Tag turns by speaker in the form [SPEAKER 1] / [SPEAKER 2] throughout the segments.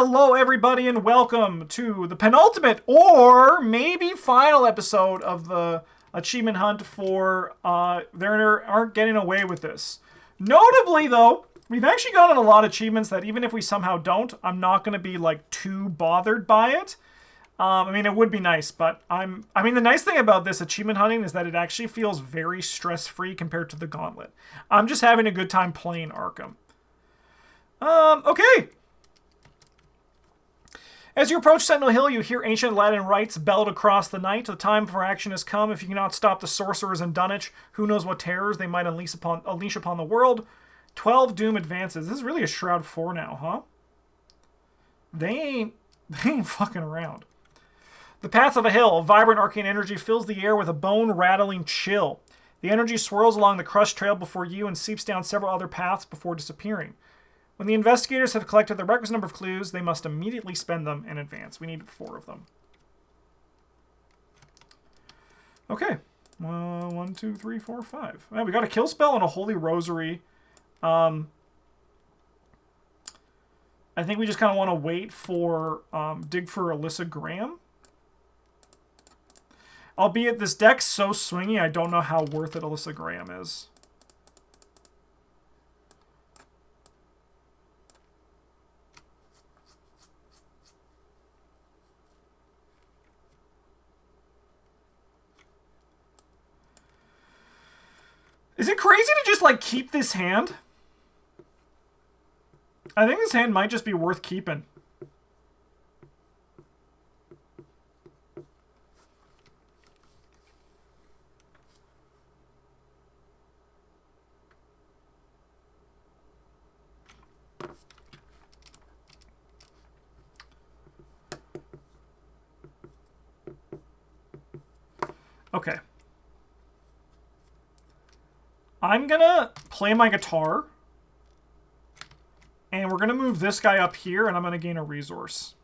[SPEAKER 1] Hello, everybody, and welcome to the penultimate or maybe final episode of the achievement hunt for There Aren't Getting Away with This. Notably, though, we've actually gotten a lot of achievements that even if we somehow don't, I'm not going to be like too bothered by it. I mean, it would be nice, but I mean, the nice thing about this achievement hunting is that it actually feels very stress-free compared to the Gauntlet. I'm just having a good time playing Arkham. Okay. As you approach Sentinel Hill, you hear ancient Latin rites bellowed across the night. The time for action has come. If you cannot stop the sorcerers in Dunwich, who knows what terrors they might unleash upon the world. 12 doom advances. This is really a Shroud 4 now, huh? They ain't fucking around. The path of a hill, vibrant arcane energy fills the air with a bone-rattling chill. The energy swirls along the crushed trail before you and seeps down several other paths before disappearing. When the investigators have collected the requisite number of clues, they must immediately spend them in advance. We need 4 of them. Okay. 1, 2, 3, 4, 5. Right, we got a kill spell and a holy rosary. I think we just kind of want to wait for dig for Alyssa Graham. Albeit this deck's so swingy, I don't know how worth it Alyssa Graham is. Is it crazy to just, like, keep this hand? I think this hand might just be worth keeping. Okay. I'm gonna play my guitar. And we're gonna move this guy up here, and I'm gonna gain a resource.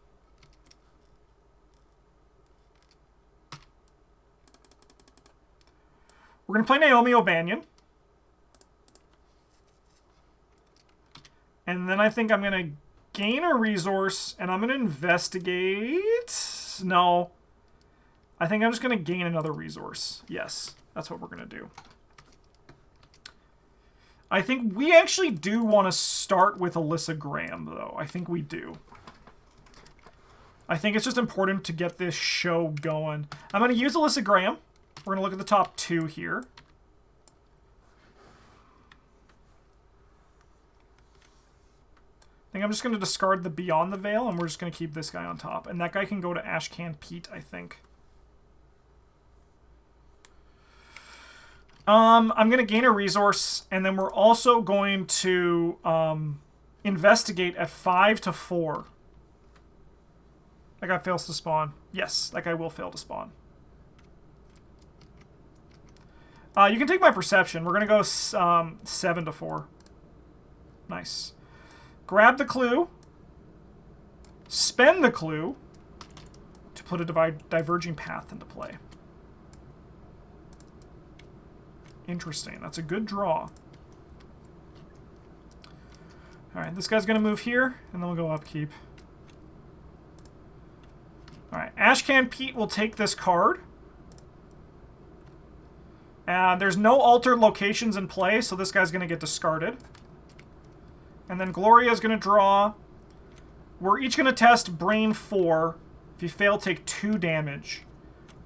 [SPEAKER 1] We're gonna play Naomi O'Banion. And then I think I'm gonna gain a resource, and I'm gonna investigate. No. I think I'm just gonna gain another resource. Yes, that's what we're gonna do. I think we actually do want to start with Alyssa Graham, though. I think we do. I think it's just important to get this show going. I'm going to use Alyssa Graham. We're going to look at the top 2 here. I think I'm just going to discard the Beyond the Veil, and we're just going to keep this guy on top. And that guy can go to Ashcan Pete, I think. I'm going to gain a resource, and then we're also going to investigate at 5 to 4. That guy fails to spawn. Yes, that guy will fail to spawn. You can take my perception. We're going to go 7 to 4. Nice. Grab the clue. Spend the clue to put a diverging path into play. Interesting. That's a good draw. Alright, this guy's going to move here, and then we'll go upkeep. Alright, Ashcan Pete will take this card. There's no altered locations in play, so this guy's going to get discarded. And then Gloria's going to draw. We're each going to test Brain 4. If you fail, take 2 damage.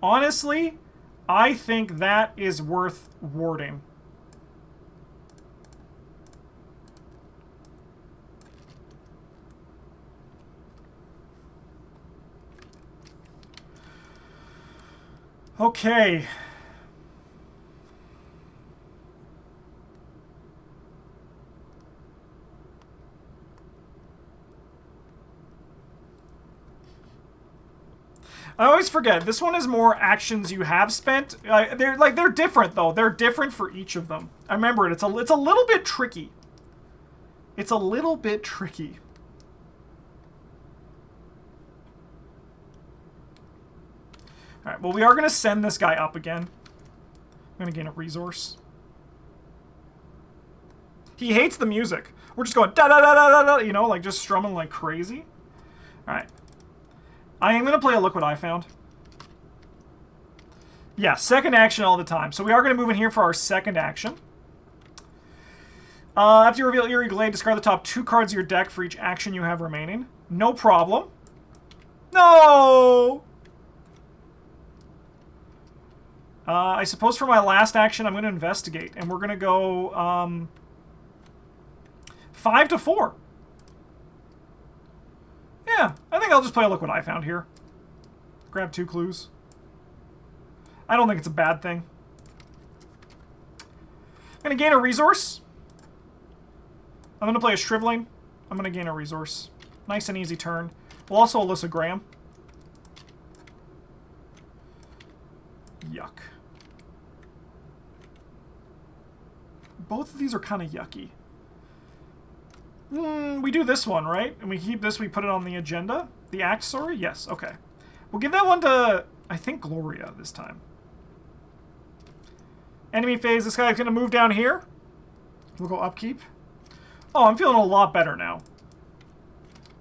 [SPEAKER 1] Honestly, I think that is worth warding. Okay. I always forget. This one is more actions you have spent. They're different though. They're different for each of them. I remember it. It's a little bit tricky. It's a little bit tricky. All right. Well, we are going to send this guy up again. I'm going to gain a resource. He hates the music. We're just going da da da da da da. You know, like just strumming like crazy. Alright. I am going to play a Look What I Found. Yeah, second action all the time. So we are going to move in here for our second action. After you reveal Eerie Glade, discard the top 2 cards of your deck for each action you have remaining. No problem. No! I suppose for my last action, I'm going to investigate. And we're going to go 5 to 4. Yeah, I think I'll just play a Look What I Found here. Grab 2 clues. I don't think it's a bad thing. I'm going to gain a resource. I'm going to play a Shriveling. I'm going to gain a resource. Nice and easy turn. We'll also Alyssa Graham. Yuck. Both of these are kind of yucky. We do this one, right? And we keep this, we put it on the agenda? The act, sorry? Yes, okay. We'll give that one to, I think, Gloria this time. Enemy phase, this guy's going to move down here. We'll go upkeep. Oh, I'm feeling a lot better now.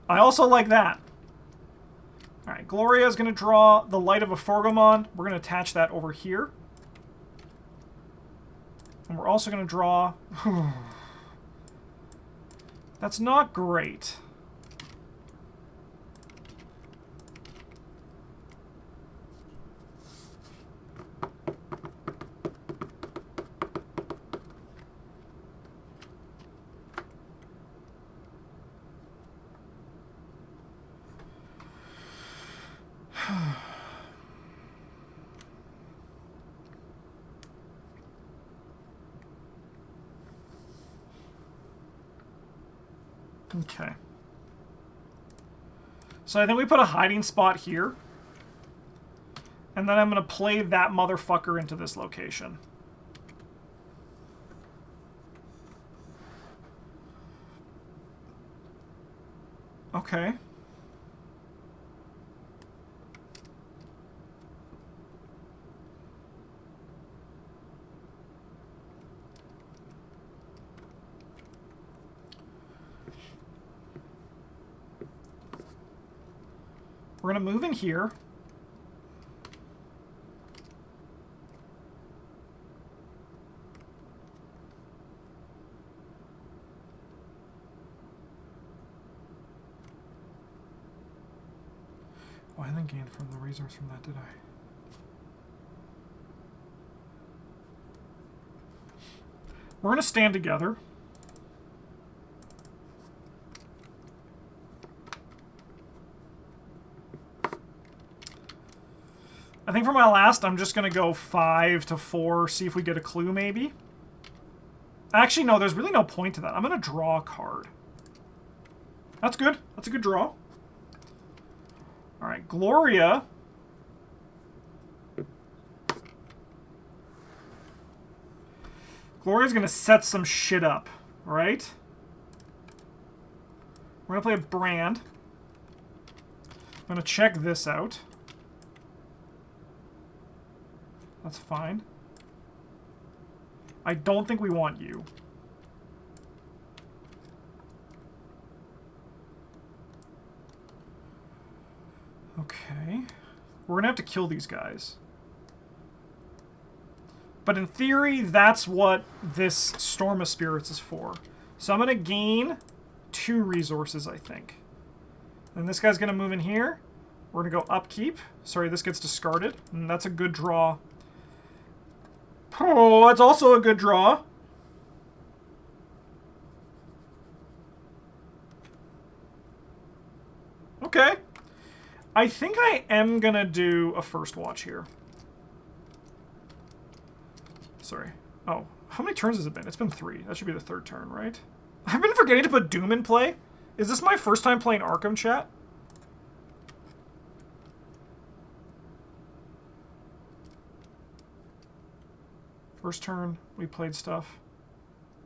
[SPEAKER 1] I also like that. Alright, Gloria is going to draw the Light of a Forgomon. We're going to attach that over here. And we're also going to draw... That's not great. Okay. So I think we put a hiding spot here. And then I'm going to play that motherfucker into this location. Okay. We're going to move in here. Oh, I didn't gain from the resource from that, did I? We're going to stand together. I think for my last, I'm just going to go 5 to 4, see if we get a clue, maybe. Actually, no, there's really no point to that. I'm going to draw a card. That's good. That's a good draw. All right, Gloria. Gloria's going to set some shit up, right? We're going to play a Brand. I'm going to check this out. That's fine. I don't think we want you. Okay. We're going to have to kill these guys. But in theory, that's what this Storm of Spirits is for. So I'm going to gain 2 resources, I think. And this guy's going to move in here. We're going to go upkeep. Sorry, this gets discarded. And that's a good draw. Oh, that's also a good draw. Okay. I think I am going to do a first watch here. Sorry. Oh, how many turns has it been? It's been 3. That should be the 3rd turn, right? I've been forgetting to put Doom in play. Is this my first time playing Arkham, chat? First turn, we played stuff.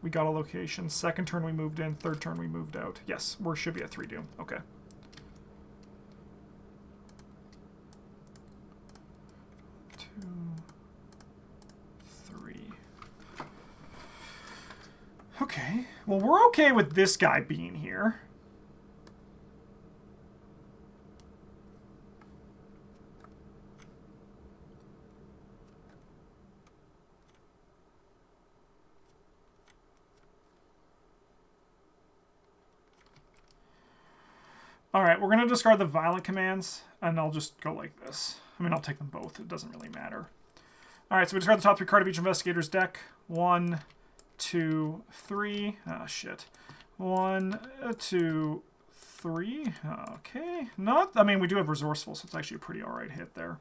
[SPEAKER 1] We got a location. Second turn, we moved in. Third turn, we moved out. Yes, we should be at 3 Doom. Okay. Okay. Well, we're okay with this guy being here. Alright, we're going to discard the violent commands, and I'll just go like this. I mean, I'll take them both. It doesn't really matter. Alright, so we discard the top 3 card of each investigator's deck. 1, 2, 3. Ah, shit. 1, 2, 3. Okay. Not, I mean, we do have resourceful, so it's actually a pretty alright hit there.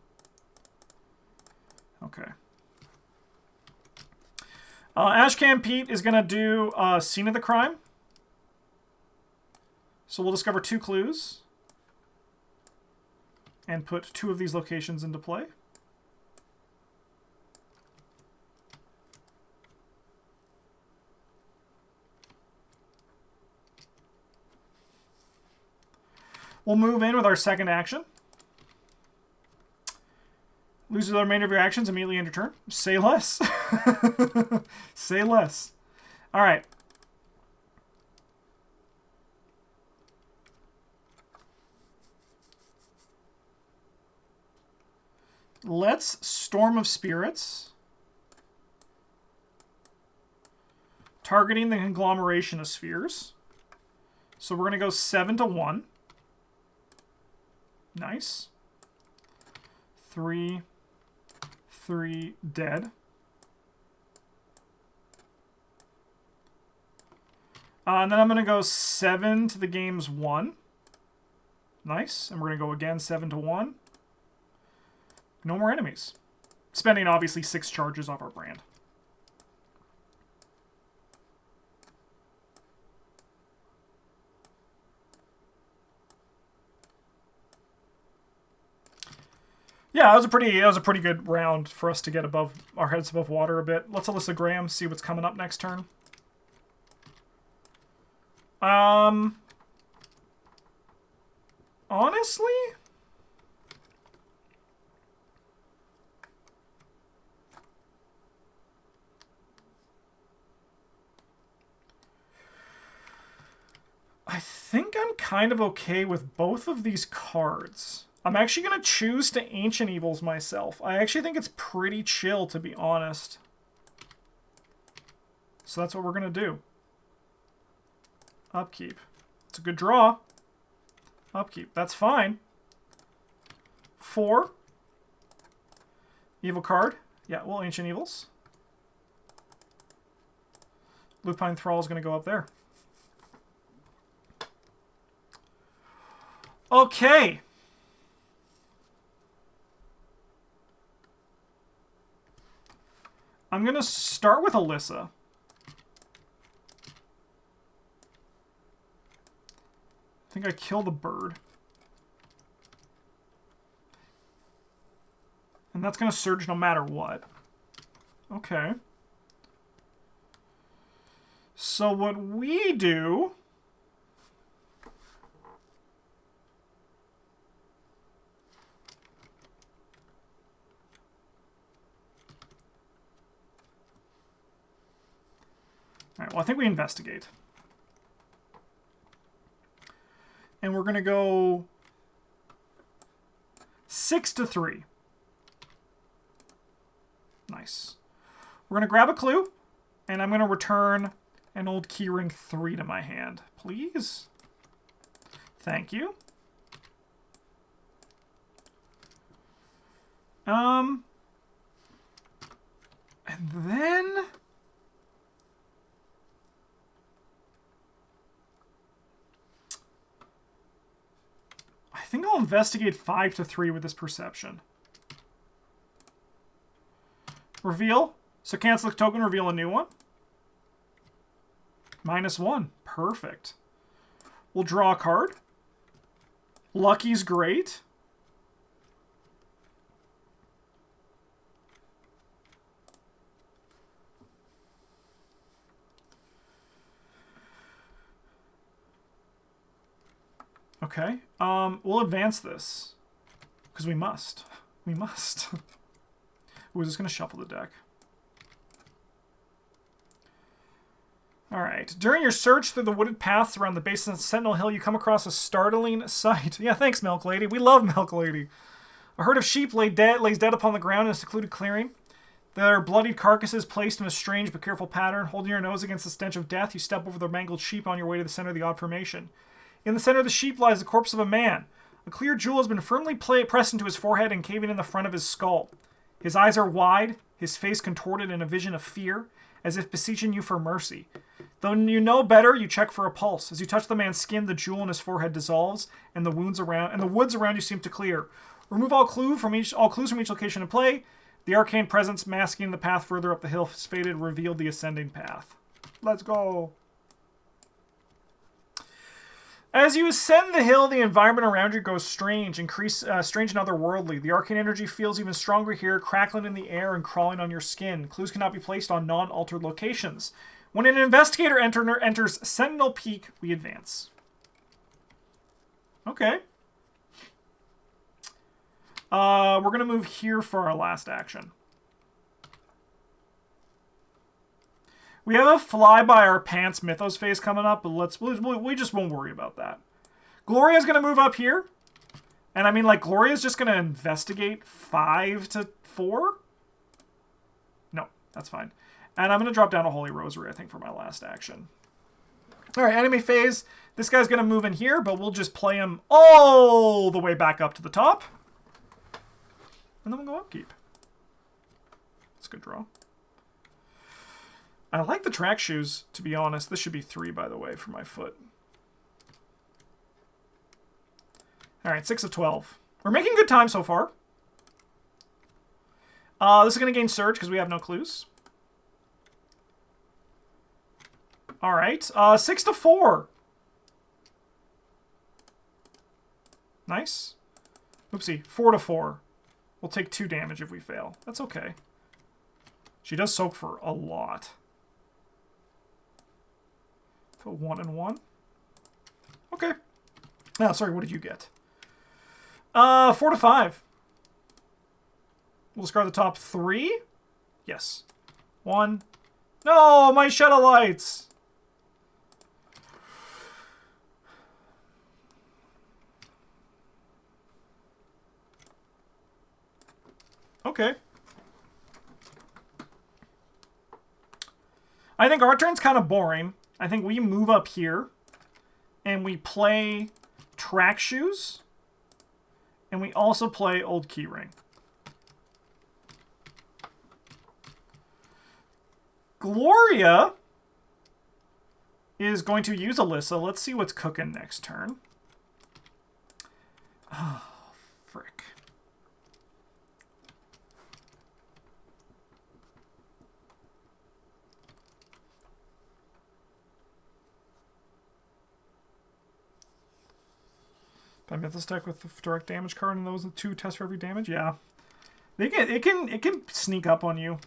[SPEAKER 1] Okay. Ashcan Pete is going to do Scene of the Crime. So we'll discover 2 clues and put 2 of these locations into play. We'll move in with our second action. Lose the remainder of your actions immediately end your turn. Say less. Say less. All right. Let's Storm of Spirits. Targeting the conglomeration of spheres. So we're going to go 7 to 1. Nice. 3, 3, dead. And then I'm going to go 7 to the game's 1. Nice. And we're going to go again 7 to 1. No more enemies. Spending, obviously, 6 charges off our brand. Yeah, that was a pretty good round for us to get above our heads above water a bit. Let's Alyssa Graham see what's coming up next turn. Honestly, I think I'm kind of okay with both of these cards. I'm actually going to choose to Ancient Evils myself. I actually think it's pretty chill, to be honest. So that's what we're going to do. Upkeep. It's a good draw. Upkeep. That's fine. 4. Evil card. Yeah, well, Ancient Evils. Lupine Thrall is going to go up there. Okay. I'm going to start with Alyssa. I think I kill the bird. And that's going to surge no matter what. Okay. So what we do... Alright, well, I think we investigate. And we're going to go 6 to 3. Nice. We're going to grab a clue, and I'm going to return an old keyring 3 to my hand. Please? Thank you. And then... I think I'll investigate 5 to 3 with this perception. Reveal. So cancel the token, reveal a new one. -1. Perfect. We'll draw a card. Lucky's great. Okay. We'll advance this. Because we must. We must. We're just going to shuffle the deck. Alright. During your search through the wooded paths around the base of Sentinel Hill, you come across a startling sight. Yeah, thanks, Milk Lady. We love Milk Lady. A herd of sheep lays dead upon the ground in a secluded clearing. Their bloodied carcasses placed in a strange but careful pattern. Holding your nose against the stench of death, you step over the mangled sheep on your way to the center of the odd formation. In the center of the sheep lies the corpse of a man. A clear jewel has been firmly pressed into his forehead and caving in the front of his skull. His eyes are wide, his face contorted in a vision of fear, as if beseeching you for mercy. Though you know better, you check for a pulse. As you touch the man's skin, the jewel in his forehead dissolves, and the woods around you seem to clear. Remove all clues from each location in play. The arcane presence masking the path further up the hill has faded, revealed the ascending path. Let's go. As you ascend the hill, the environment around you goes strange and otherworldly. The arcane energy feels even stronger here, crackling in the air and crawling on your skin. Clues cannot be placed on non-altered locations. When an investigator enters Sentinel Peak, we advance. Okay. We're going to move here for our last action. We have a fly by our pants mythos phase coming up, but we just won't worry about that. Gloria's going to move up here. And I mean, like, Gloria's just going to investigate 5 to 4? No, that's fine. And I'm going to drop down a Holy Rosary, I think, for my last action. All right, enemy phase. This guy's going to move in here, but we'll just play him all the way back up to the top. And then we'll go upkeep. That's a good draw. I like the track shoes, to be honest. This should be 3, by the way, for my foot. All right, 6 of 12. We're making good time so far. This is going to gain Surge because we have no clues. All right, 6 to 4. Nice. Oopsie, 4 to 4. We'll take 2 damage if we fail. That's okay. She does soak for a lot. So 1 and 1. Okay. Oh, sorry, what did you get? 4 to 5. We'll discard the top 3. Yes. 1. No, my Shadow Lights! Okay. I think our turn's kind of boring. I think we move up here and we play Track Shoes and we also play Old Keyring. Gloria is going to use Alyssa. Let's see what's cooking next turn. Oh, frick. By Mythos deck with the direct damage card and those 2 tests for every damage? Yeah. It can sneak up on you.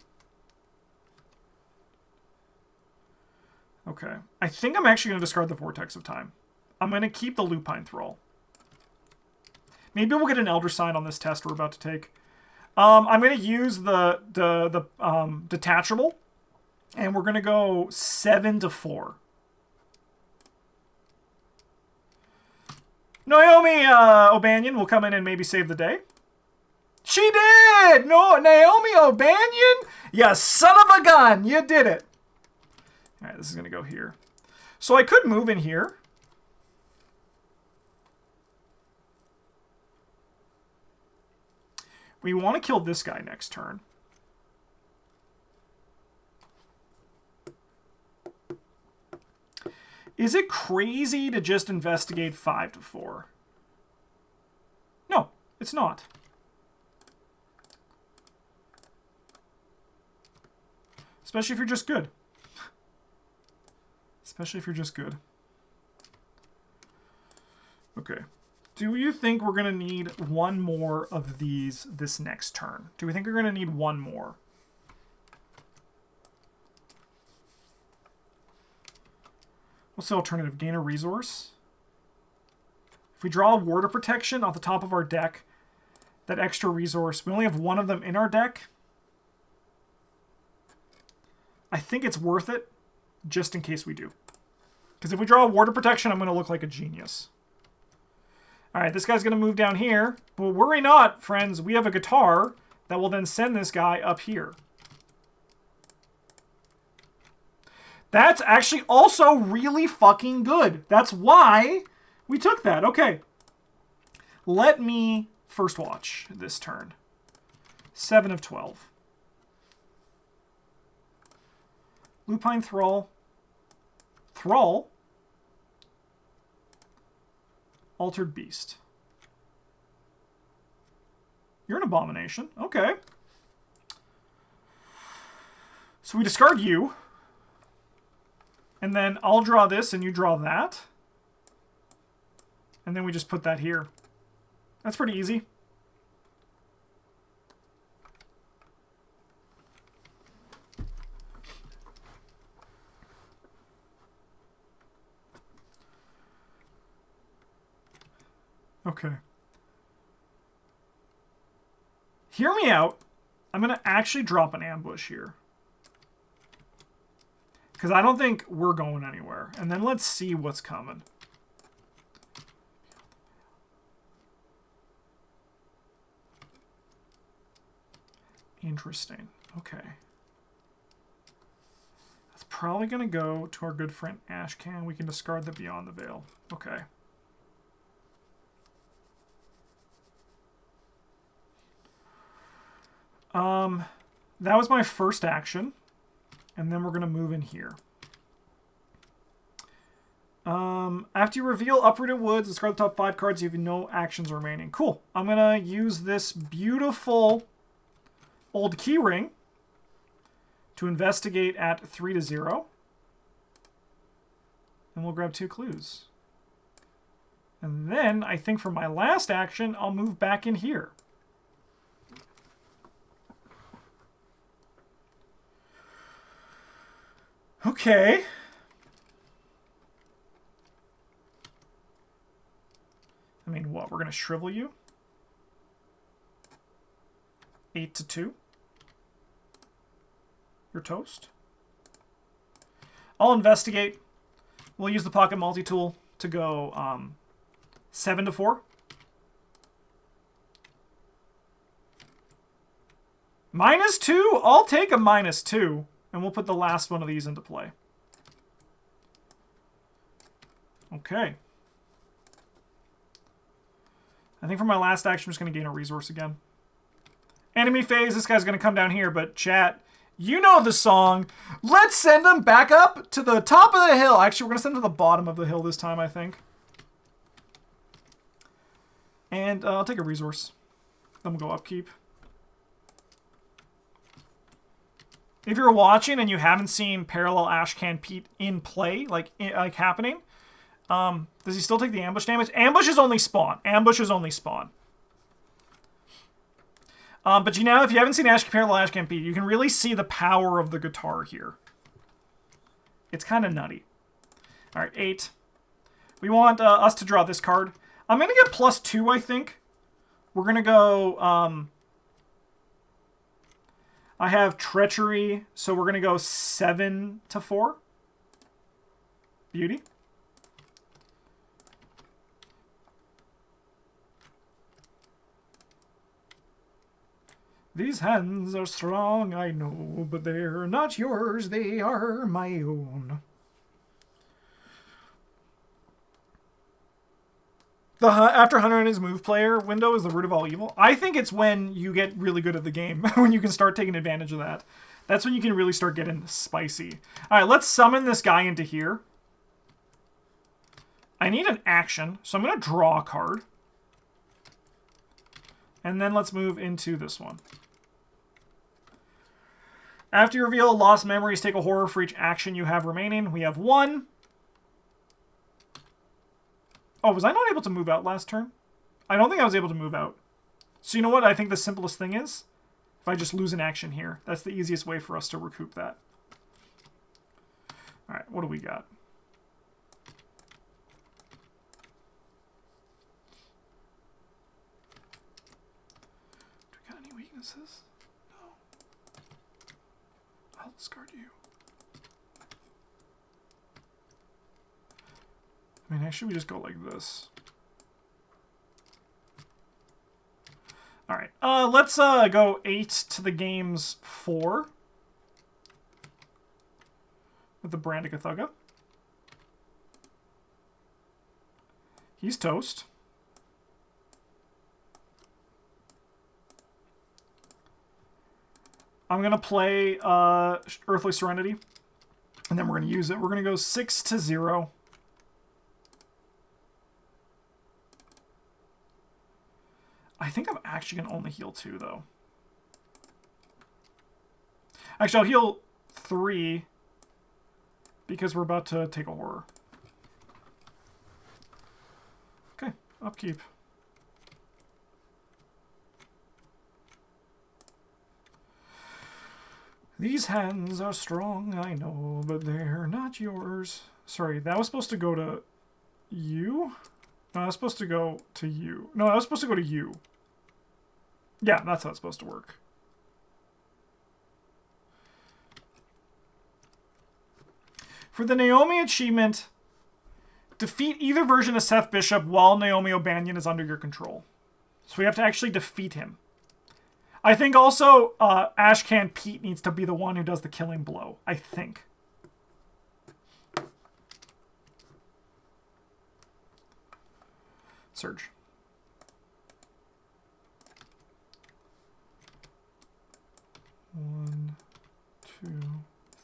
[SPEAKER 1] Okay. I think I'm actually going to discard the Vortex of Time. I'm going to keep the Lupine Thrall. Maybe we'll get an Elder Sign on this test we're about to take. I'm going to use the Detachable. And we're going to go 7 to 4. Naomi O'Banion will come in and maybe save the day. She did! No, Naomi O'Banion? You son of a gun! You did it! Alright, this is going to go here. So I could move in here. We want to kill this guy next turn. Is it crazy to just investigate 5 to 4? No, it's not. Especially if you're just good. Especially if you're just good. Okay. Do you think we're going to need 1 more of these this next turn? Do we think we're going to need 1 more? What's the alternative? Gain a resource? If we draw a Warder Protection off the top of our deck, that extra resource, we only have 1 of them in our deck. I think it's worth it, just in case we do. Because if we draw a Warder Protection, I'm going to look like a genius. Alright, this guy's going to move down here. But worry not, friends. We have a guitar that will then send this guy up here. That's actually also really fucking good. That's why We took that. Okay. Let me first watch this turn. 7 of 12. Lupine Thrall. Thrall. Altered Beast. You're an abomination. Okay. So we discard you. And then I'll draw this and you draw that. And then we just put that here. That's pretty easy. Okay. Hear me out. I'm going to actually drop an ambush here. Because I don't think we're going anywhere. And then let's see what's coming. Interesting. Okay. That's probably going to go to our good friend Ashcan. We can discard the Beyond the Veil. Okay. That was my first action. And then we're going to move in here. After you reveal Uprooted Woods, discard the top 5 cards. You have no actions remaining. Cool. I'm going to use this beautiful old key ring to investigate at 3-0. And we'll grab 2 clues. And then, I think for my last action, I'll move back in here. Okay. I mean, what? We're going to shrivel you? 8-2. You're toast. I'll investigate. We'll use the pocket multi-tool to go 7-4. -2? I'll take a -2. And we'll put the last one of these into play. Okay. I think for my last action, I'm just going to gain a resource again. Enemy phase, this guy's going to come down here, but chat, you know the song. Let's send him back up to the top of the hill. Actually, we're going to send him to the bottom of the hill this time, I think. And I'll take a resource. Then we'll go upkeep. If you're watching and you haven't seen Parallel Ashcan Pete in play, like happening, does he still take the ambush damage? Ambush is only spawn. Ambush is only spawn. But you know, if you haven't seen Parallel Ashcan Pete, you can really see the power of the guitar here. It's kind of nutty. All right, 8. We want us to draw this card. I'm going to get +2, I think. We're going to go... I have Treachery, so we're going to go 7-4. Beauty. These hands are strong, I know, but they're not yours, they are my own. The after Hunter and his move player window is the root of all evil. I think it's when you get really good at the game, when you can start taking advantage of that. That's when you can really start getting spicy. All right, let's summon this guy into here. I need an action, so I'm going to draw a card. And then let's move into this one. After you reveal lost memories, take a horror for each action you have remaining. We have 1. Oh, was I not able to move out last turn? I don't think I was able to move out. So you know what I think the simplest thing is? If I just lose an action here. That's the easiest way for us to recoup that. Alright, what do we got? Do we got any weaknesses? No. I'll discard you. I mean, actually, we just go like this. All right, let's go 8 to the game's 4 with the Brandigathuga. He's toast. I'm going to play Earthly Serenity. And then we're going to use it. We're going to go 6-0. I think I'm actually going to only heal 2, though. Actually, I'll heal 3 because we're about to take a horror. Okay, upkeep. These hands are strong, I know, but they're not yours. Sorry, that was supposed to go to you? No, I was supposed to go to you. No, I was supposed to go to you. Yeah, that's how it's supposed to work. For the Naomi achievement, defeat either version of Seth Bishop while Naomi O'Banion is under your control. So we have to actually defeat him. I think also Ashcan Pete needs to be the one who does the killing blow. I think. Surge. One, two,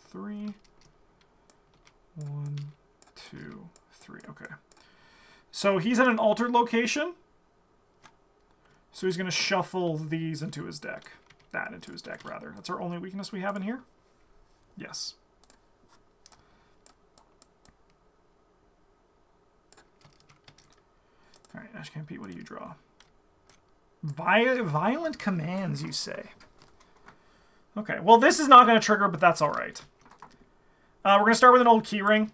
[SPEAKER 1] three. 1, 2, 3. Okay. So he's at an altered location. So he's going to shuffle these into his deck. That into his deck, rather. That's our only weakness we have in here? Yes. Alright, Ashcan Pete, what do you draw? Violent commands, you say? Okay, well this is not going to trigger, but that's alright. We're going to start with an old keyring.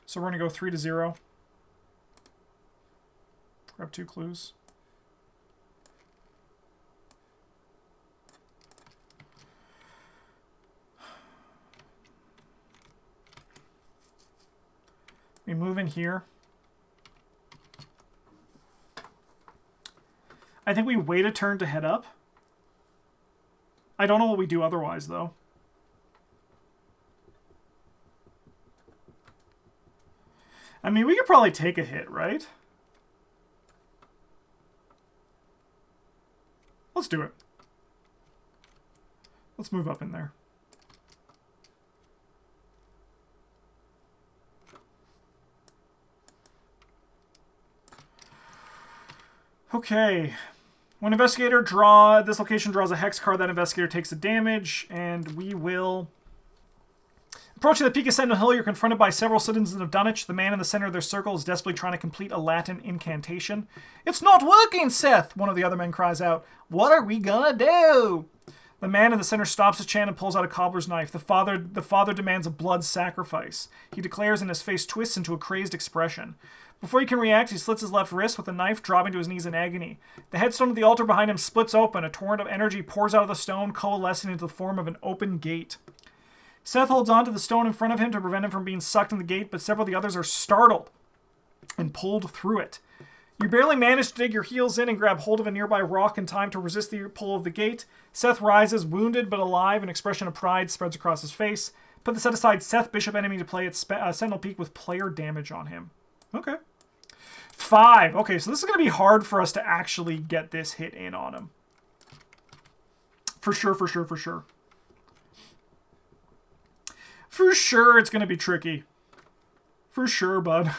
[SPEAKER 1] So we're going to go 3-0. Grab 2 clues. We move in here. I think we wait a turn to head up. I don't know what we do otherwise, though. I mean, we could probably take a hit, right? Let's do it. Let's move up in there. Okay. When investigator this location draws a hex card, that investigator takes the damage, and we will... Approaching the peak of Sentinel Hill, you're confronted by several citizens of Dunwich. The man in the center of their circle is desperately trying to complete a Latin incantation. "It's not working, Seth!" one of the other men cries out. "What are we gonna do?" The man in the center stops his chant and pulls out a cobbler's knife. The father demands a blood sacrifice. He declares, and his face twists into a crazed expression. Before he can react, he slits his left wrist with a knife, dropping to his knees in agony. The headstone of the altar behind him splits open. A torrent of energy pours out of the stone, coalescing into the form of an open gate. Seth holds on to the stone in front of him to prevent him from being sucked in the gate, but several of the others are startled and pulled through it. You barely manage to dig your heels in and grab hold of a nearby rock in time to resist the pull of the gate. Seth rises, wounded but alive. An expression of pride spreads across his face. Put the set aside Seth Bishop enemy to play at Sentinel Peak with player damage on him. Okay. 5. Okay, so this is going to be hard for us to actually get this hit in on him. For sure, for sure, for sure. For sure it's going to be tricky. For sure, bud.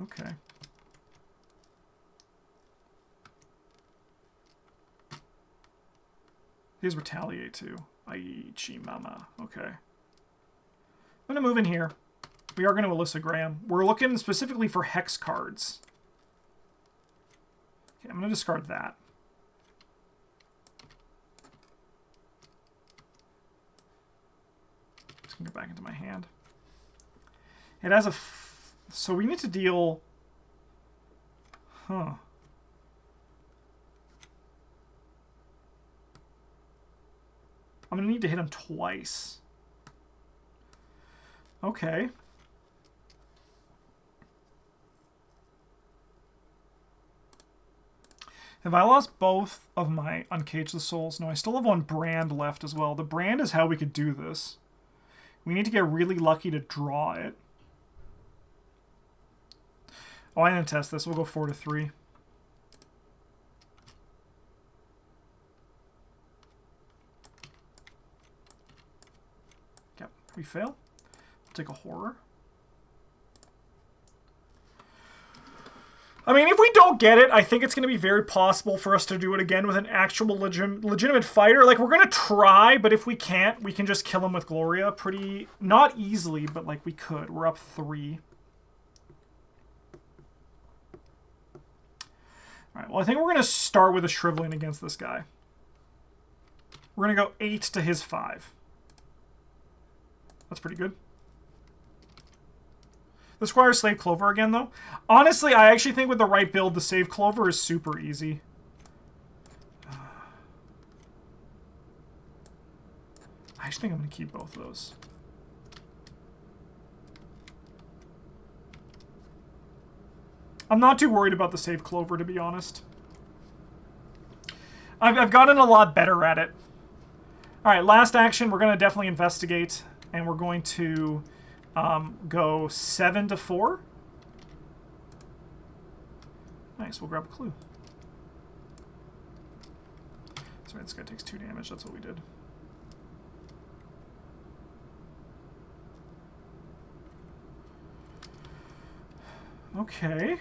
[SPEAKER 1] Okay. He has retaliate too. Aichi mama. Okay. I'm going to move in here. We are going to Alyssa Graham. We're looking specifically for hex cards. Okay, I'm going to discard that. Just going to go back into my hand. It has a... So we need to deal... Huh. I'm going to need to hit him twice. Okay. Have I lost both of my Uncage the Souls? No, I still have one brand left as well. The brand is how we could do this. We need to get really lucky to draw it. Oh, I didn't test this. We'll go 4 to 3. Yep, we fail. We'll take a horror. I mean, if we don't get it, I think it's going to be very possible for us to do it again with an actual legitimate fighter. Like, we're going to try, but if we can't, we can just kill him with Gloria pretty... Not easily, but, like, we could. We're up 3. Alright, well, I think we're going to start with a Shriveling against this guy. We're going to go 8 to his 5. That's pretty good. The Squire Slave Clover again, though. Honestly, I actually think with the right build, the Save Clover is super easy. I actually think I'm going to keep both of those. I'm not too worried about the Save Clover, to be honest. I've gotten a lot better at it. Alright, last action, we're going to definitely investigate, and we're going to... go 7 to 4. Nice, we'll grab a clue. Sorry, this guy takes 2 damage. That's what we did. Okay.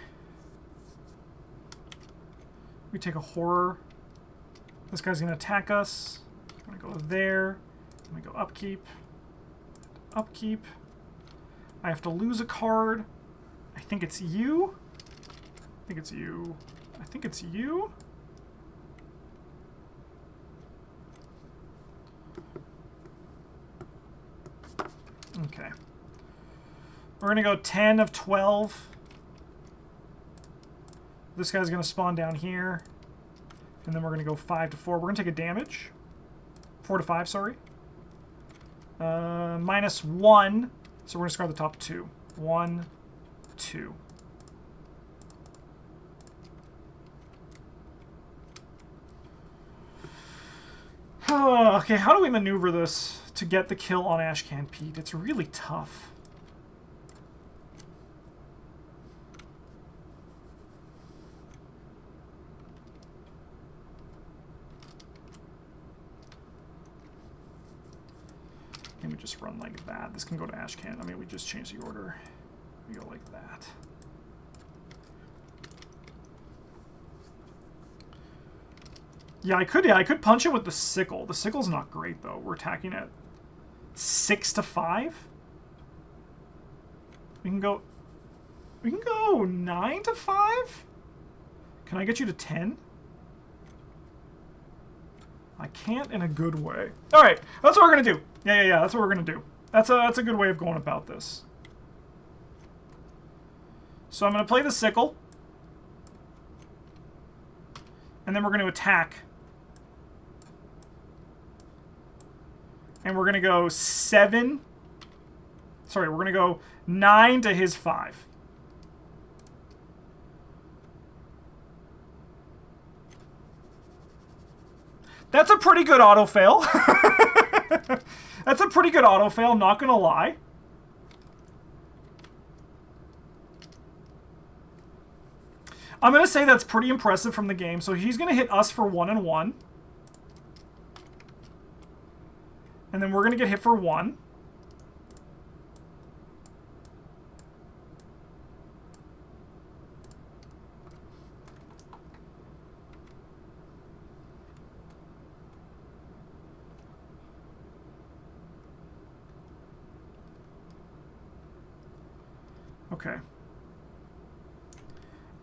[SPEAKER 1] We take a horror. This guy's going to attack us. I'm going to go there. I'm going to go upkeep. Upkeep. I have to lose a card. I think it's you. I think it's you. I think it's you. Okay. We're going to go 10 of 12. This guy's going to spawn down here. And then we're going to go 5 to 4. We're going to take a damage. 4 to 5, sorry. -1. So we're going to discard the top 2. 1, 2. Oh, okay, how do we maneuver this to get the kill on Ashcan Pete? It's really tough. Can we just run like that? This can go to Ashcan. I mean, we just change the order. We go like that. Yeah, I could punch it with the sickle. The sickle's not great though. We're attacking at 6 to 5. We can go 9 to 5? Can I get you to 10? I can't in a good way. Alright, that's what we're gonna do. Yeah, that's what we're gonna do. That's a good way of going about this. So I'm gonna play the sickle. And then we're gonna attack. And we're gonna go 7. Sorry, we're gonna go 9 to his 5. That's a pretty good auto-fail. That's a pretty good auto-fail, not gonna lie. I'm gonna say that's pretty impressive from the game. So he's gonna hit us for 1 and 1. And then we're gonna get hit for 1. Okay.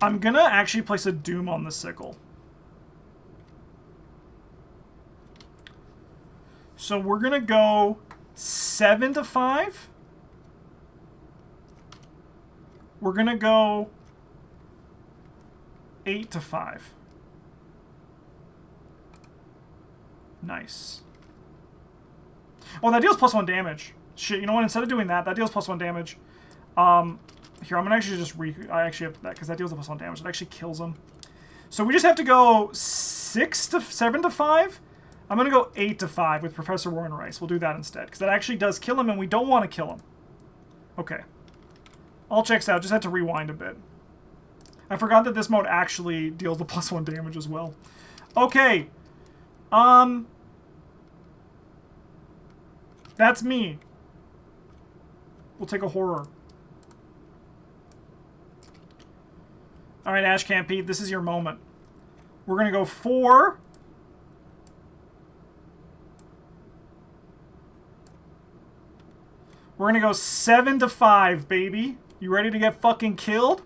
[SPEAKER 1] I'm gonna actually place a Doom on the sickle. So we're gonna go 7 to 5. We're gonna go 8 to 5. Nice. Oh, that deals +1 damage. Shit, you know what? Instead of doing that, that deals +1 damage. Here, I'm gonna actually just I actually have that because that deals +1 damage. It actually kills him. So we just have to go 7 to 5? I'm going to go 8 to 5 with Professor Warren Rice. We'll do that instead, because that actually does kill him, and we don't want to kill him. Okay. All checks out. Just had to rewind a bit. I forgot that this mode actually deals the +1 damage as well. Okay. That's me. We'll take a horror. Alright, Ash Camp Pete, this is your moment. We're going to go 4. We're going to go 7 to 5, baby. You ready to get fucking killed?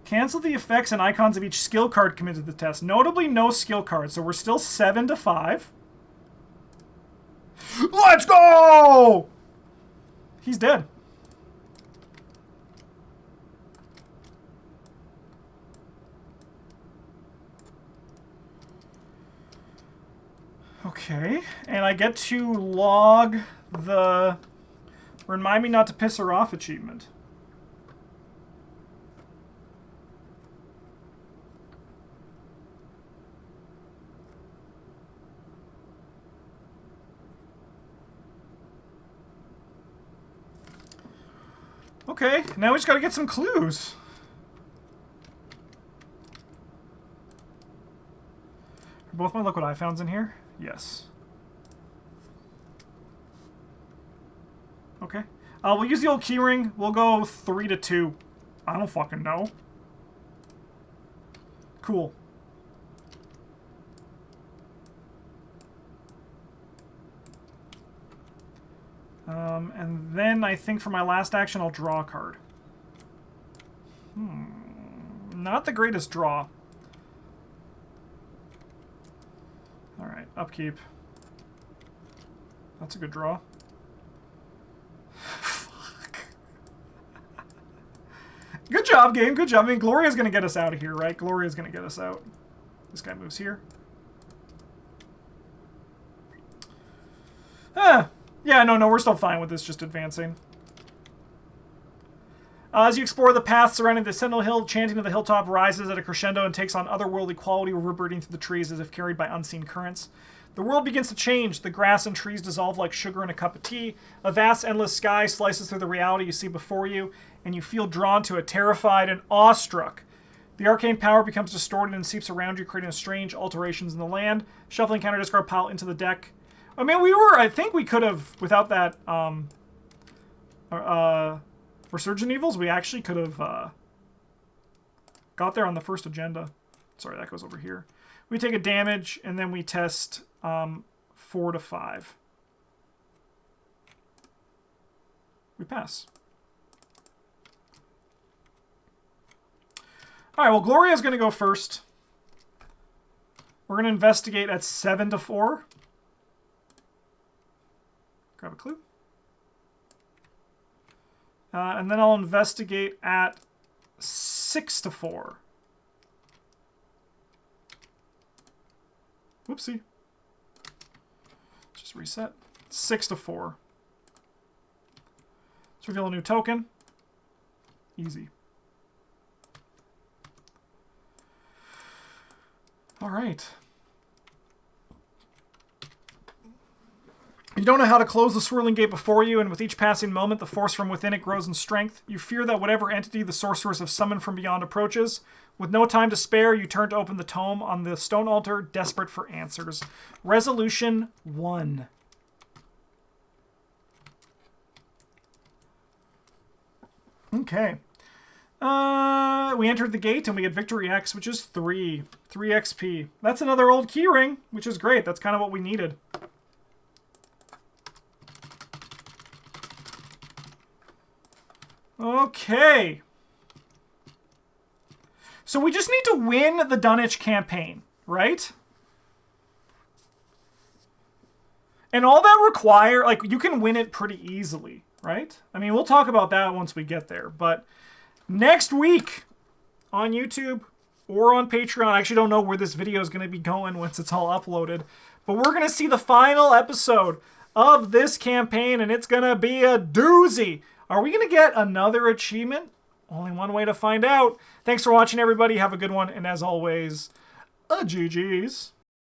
[SPEAKER 1] Cancel the effects and icons of each skill card committed to the test. Notably, no skill cards, so we're still 7 to 5. Let's go! He's dead. Okay, and I get to log the remind me not to piss her off achievement. Okay, now we just gotta get some clues. Are both my liquid eye founds in here? Yes. Okay. We'll use the old keyring. We'll go 3 to 2. I don't fucking know. Cool. And then I think for my last action, I'll draw a card. Not the greatest draw. Alright, upkeep. That's a good draw. Fuck. Good job, game. Good job. I mean, Gloria's gonna get us out of here, right? Gloria's gonna get us out. This guy moves here. Yeah, no, we're still fine with this, just advancing. As you explore the path surrounding the Sentinel Hill, chanting of the hilltop rises at a crescendo and takes on otherworldly quality, reverberating through the trees as if carried by unseen currents. The world begins to change. The grass and trees dissolve like sugar in a cup of tea. A vast, endless sky slices through the reality you see before you, and you feel drawn to it, terrified and awestruck. The arcane power becomes distorted and seeps around you, creating strange alterations in the land. Shuffling counter discard pile into the deck. I mean, I think we could have, without that, Resurgent Evils, we actually could have, got there on the first agenda. Sorry, that goes over here. We take a damage, and then we test, 4 to 5. We pass. Alright, well, Gloria's going to go first. We're going to investigate at 7 to 4. Grab a clue. And then I'll investigate at 6 to 4. Whoopsie. Just reset. 6 to 4. Let's reveal a new token. Easy. All right. You don't know how to close the swirling gate before you, and with each passing moment, the force from within it grows in strength. You fear that whatever entity the sorcerers have summoned from beyond approaches. With no time to spare, you turn to open the tome on the stone altar, desperate for answers. Resolution 1. Okay. We entered the gate, and we get Victory X, which is 3. 3 XP. That's another old keyring, which is great. That's kind of what we needed. Okay. So we just need to win the Dunwich campaign, right? And all that require, like, you can win it pretty easily, right? I mean, we'll talk about that once we get there. But next week on YouTube or on Patreon, I actually don't know where this video is going to be going once it's all uploaded. But we're going to see the final episode of this campaign, and it's going to be a doozy. Are we going to get another achievement Only one way to find out. Thanks for watching, everybody. Have a good one. And as always, GG's.